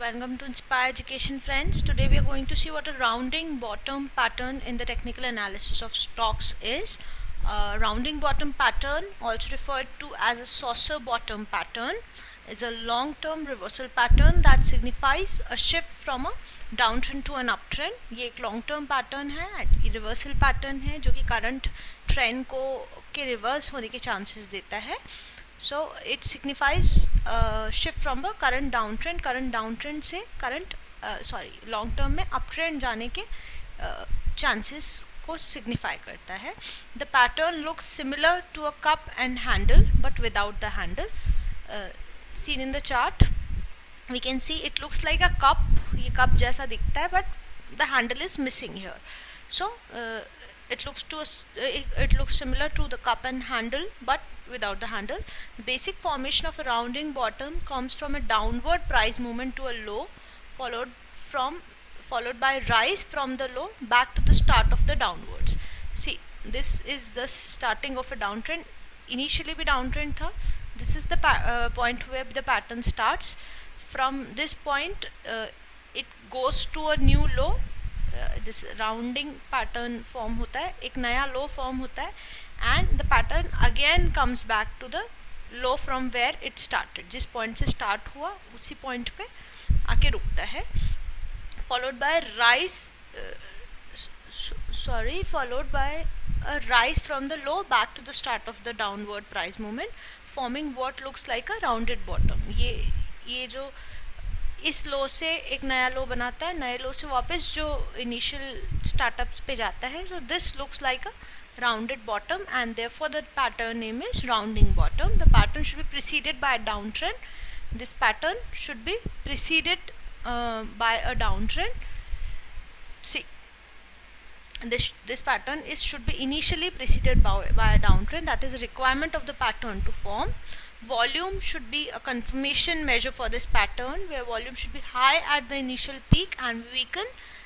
welcome to Inspire Education friends. Today we are going to see what a rounding bottom pattern in the technical analysis of stocks is. Rounding bottom pattern, also referred to as a saucer bottom pattern, is a long-term reversal pattern that signifies a shift from a downtrend to an uptrend. ये एक long-term pattern है, reversal pattern है जो कि current trend को के reverse होने के chances देता है. So it signifies shift from the current downtrend से current long term में uptrend जाने के chances को signify करता है. The pattern looks similar to a cup and handle but without the handle. Seen in the chart, we can see it looks like a cup. ये cup जैसा दिखता है but the handle is missing here. So it looks similar to the cup and handle but without the handle. The basic formation of a rounding bottom comes from a downward price movement to a low, followed by rise from the low back to the start of the downwards. See, this is the starting of a downtrend. Initially भी downtrend था. This is the point where the pattern starts. From this point, it goes to a new low. This rounding pattern form होता है, एक नया low form होता है, and the pattern again comes back to the low from where it started. जिस point से start हुआ उसी point पे आके रुकता है, followed by a rise from the low back to the start of the downward price movement, forming what looks like a rounded bottom. ये जो इस लो से एक नया लो बनाता है, नए लो से वापस जो इनिशियल स्टार्टअप्स पे जाता है. So this looks like a rounded bottom and therefore the pattern name is rounding bottom. The pattern should be preceded by a downtrend. This pattern should be preceded by a downtrend. See, this pattern should be initially preceded by a downtrend. That is a requirement of the pattern to form. Volume should be a confirmation measure for this pattern, where volume should be high at the initial peak and weaken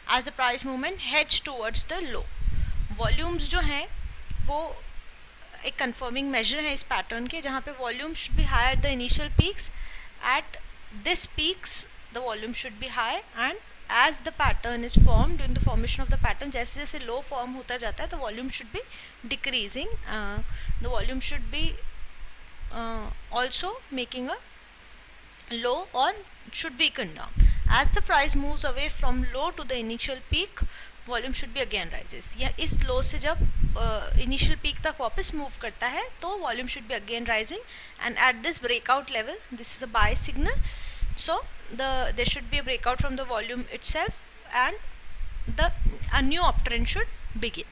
as the price movement heads towards the low. Volumes जो हैं वो एक confirming measure है इस pattern के, जहाँ पे volume should be high at the initial peaks. At this peaks the volume should be high, and as the pattern is formed, during the formation of the pattern, जैसे जैसे low form होता जाता है, the volume should be decreasing. The volume should be also making a low or should weaken down. As the price moves away from low to the initial peak, volume should be again rises. या इस low से जब initial peak तक वापस move करता है तो volume should be again rising, and at this breakout level, this is a buy signal. So there should be a breakout from the volume itself and a new uptrend should begin.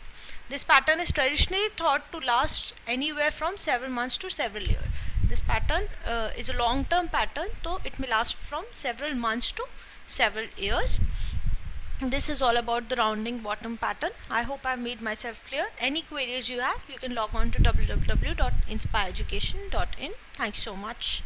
This pattern is traditionally thought to last anywhere from several months to several years. This pattern is a long-term pattern, so it may last from several months to several years. This is all about the rounding bottom pattern. I hope I made myself clear. Any queries you have, you can log on to www.inspireeducation.in. Thank you so much.